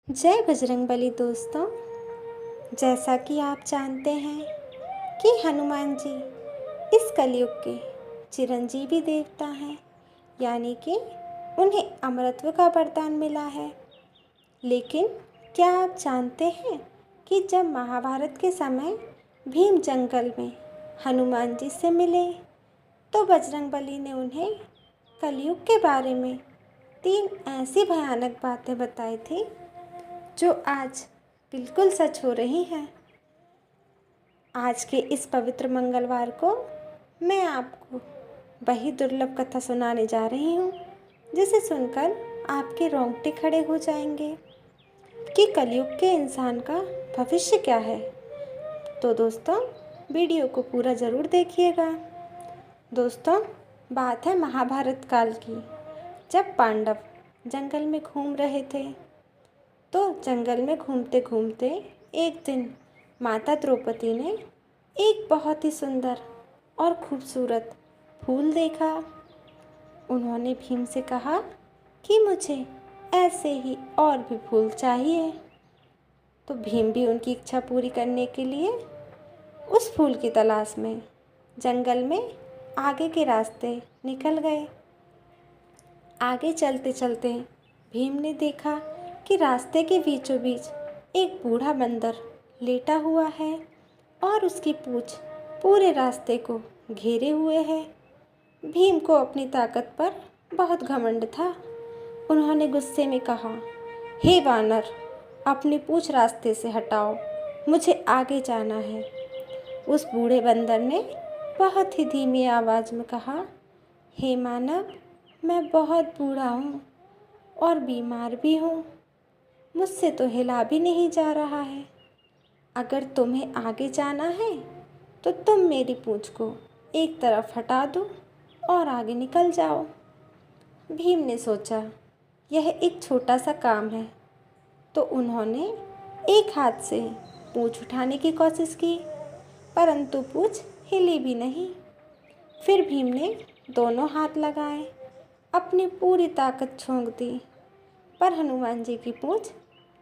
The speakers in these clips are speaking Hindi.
जय बजरंगबली दोस्तों। जैसा कि आप जानते हैं कि हनुमान जी इस कलयुग के चिरंजीवी देवता हैं, यानी कि उन्हें अमरत्व का वरदान मिला है। लेकिन क्या आप जानते हैं कि जब महाभारत के समय भीम जंगल में हनुमान जी से मिले तो बजरंगबली ने उन्हें कलयुग के बारे में 3 ऐसी भयानक बातें बताई थी जो आज बिल्कुल सच हो रही हैं। आज के इस पवित्र मंगलवार को मैं आपको वही दुर्लभ कथा सुनाने जा रही हूँ जिसे सुनकर आपके रोंगटे खड़े हो जाएंगे कि कलयुग के इंसान का भविष्य क्या है। तो दोस्तों, वीडियो को पूरा ज़रूर देखिएगा। दोस्तों, बात है महाभारत काल की, जब पांडव जंगल में घूम रहे थे। तो जंगल में घूमते घूमते एक दिन माता द्रौपदी ने एक बहुत ही सुंदर और खूबसूरत फूल देखा। उन्होंने भीम से कहा कि मुझे ऐसे ही और भी फूल चाहिए। तो भीम भी उनकी इच्छा पूरी करने के लिए उस फूल की तलाश में जंगल में आगे के रास्ते निकल गए। आगे चलते चलते भीम ने देखा कि रास्ते के बीचों बीच एक बूढ़ा बंदर लेटा हुआ है और उसकी पूंछ पूरे रास्ते को घेरे हुए है। भीम को अपनी ताकत पर बहुत घमंड था। उन्होंने गुस्से में कहा, हे वानर, अपनी पूंछ रास्ते से हटाओ, मुझे आगे जाना है। उस बूढ़े बंदर ने बहुत ही धीमी आवाज़ में कहा, हे मानव, मैं बहुत बूढ़ा हूँ और बीमार भी हूँ, मुझसे तो हिला भी नहीं जा रहा है। अगर तुम्हें आगे जाना है तो तुम मेरी पूंछ को एक तरफ हटा दो और आगे निकल जाओ। भीम ने सोचा यह एक छोटा सा काम है, तो उन्होंने एक हाथ से पूंछ उठाने की कोशिश की, परंतु पूंछ हिली भी नहीं। फिर भीम ने दोनों हाथ लगाए, अपनी पूरी ताकत झोंक दी, पर हनुमान जी की पूंछ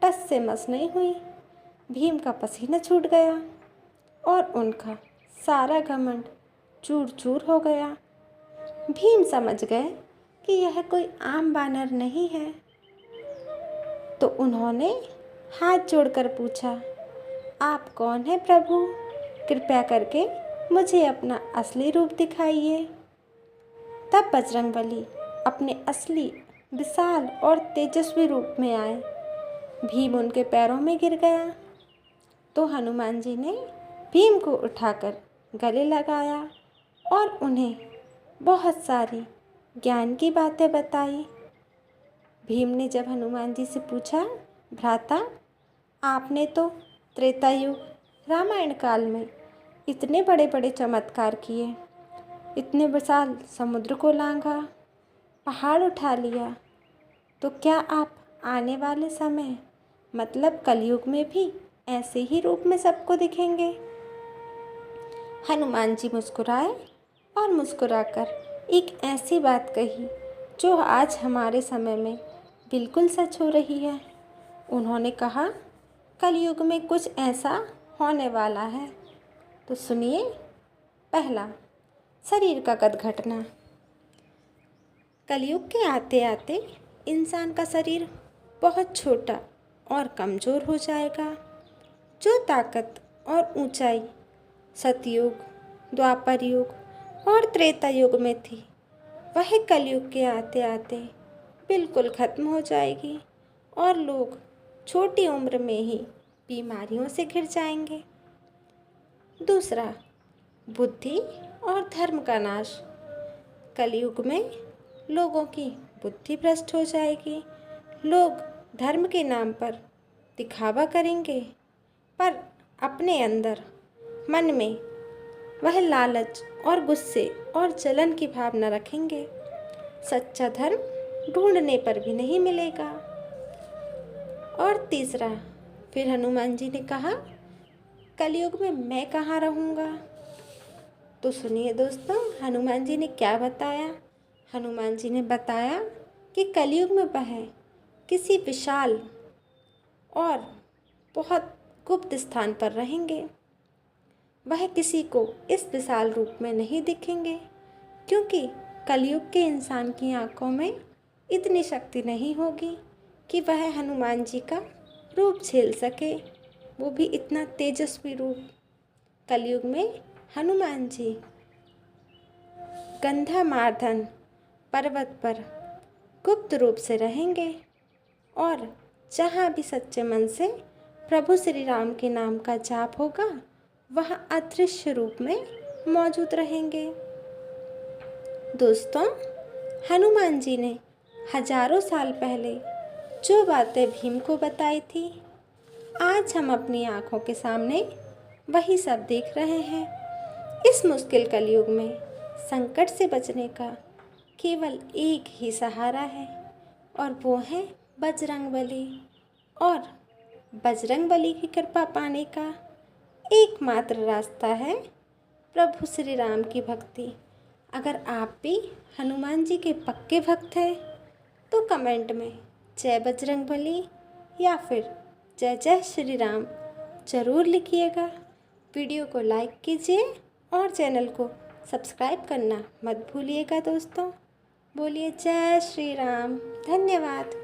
टस से मस नहीं हुई। भीम का पसीना छूट गया और उनका सारा घमंड चूर चूर हो गया। भीम समझ गए कि यह कोई आम वानर नहीं है। तो उन्होंने हाथ जोड़कर पूछा, आप कौन हैं प्रभु? कृपया करके मुझे अपना असली रूप दिखाइए। तब बजरंगबली अपने असली विशाल और तेजस्वी रूप में आए। भीम उनके पैरों में गिर गया तो हनुमान जी ने भीम को उठाकर गले लगाया और उन्हें बहुत सारी ज्ञान की बातें बताई। भीम ने जब हनुमान जी से पूछा, भ्राता, आपने तो त्रेता युग रामायण काल में इतने बड़े बड़े चमत्कार किए, इतने विशाल समुद्र को लांघा, पहाड़ उठा लिया, तो क्या आप आने वाले समय मतलब कलयुग में भी ऐसे ही रूप में सबको दिखेंगे? हनुमान जी मुस्कुराए और मुस्कुराकर एक ऐसी बात कही जो आज हमारे समय में बिल्कुल सच हो रही है। उन्होंने कहा, कलयुग में कुछ ऐसा होने वाला है। तो सुनिए। पहला, शरीर का कद घटना। कलयुग के आते आते इंसान का शरीर बहुत छोटा और कमज़ोर हो जाएगा। जो ताकत और ऊंचाई सतयुग, द्वापर युग और त्रेता युग में थी, वह कलयुग के आते आते बिल्कुल ख़त्म हो जाएगी और लोग छोटी उम्र में ही बीमारियों से घिर जाएंगे। दूसरा, बुद्धि और धर्म का नाश। कलयुग में लोगों की बुद्धि भ्रष्ट हो जाएगी। लोग धर्म के नाम पर दिखावा करेंगे, पर अपने अंदर मन में वह लालच और गुस्से और जलन की भावना रखेंगे। सच्चा धर्म ढूंढने पर भी नहीं मिलेगा। और तीसरा, फिर हनुमान जी ने कहा, कलयुग में मैं कहाँ रहूँगा? तो सुनिए दोस्तों, हनुमान जी ने क्या बताया। हनुमान जी ने बताया कि कलयुग में वह किसी विशाल और बहुत गुप्त स्थान पर रहेंगे। वह किसी को इस विशाल रूप में नहीं दिखेंगे, क्योंकि कलयुग के इंसान की आंखों में इतनी शक्ति नहीं होगी कि वह हनुमान जी का रूप झेल सके, वो भी इतना तेजस्वी रूप। कलयुग में हनुमान जी गंधमार्दन पर्वत पर गुप्त रूप से रहेंगे और जहाँ भी सच्चे मन से प्रभु श्री राम के नाम का जाप होगा वह अदृश्य रूप में मौजूद रहेंगे। दोस्तों, हनुमान जी ने हजारों साल पहले जो बातें भीम को बताई थी, आज हम अपनी आंखों के सामने वही सब देख रहे हैं। इस मुश्किल कलयुग में संकट से बचने का केवल एक ही सहारा है और वो है बजरंगबली। और बजरंगबली की कृपा पाने का एकमात्र रास्ता है प्रभु श्री राम की भक्ति। अगर आप भी हनुमान जी के पक्के भक्त हैं तो कमेंट में जय बजरंगबली या फिर जय जय श्री राम ज़रूर लिखिएगा। वीडियो को लाइक कीजिए और चैनल को सब्सक्राइब करना मत भूलिएगा। दोस्तों, बोलिए जय श्री राम। धन्यवाद।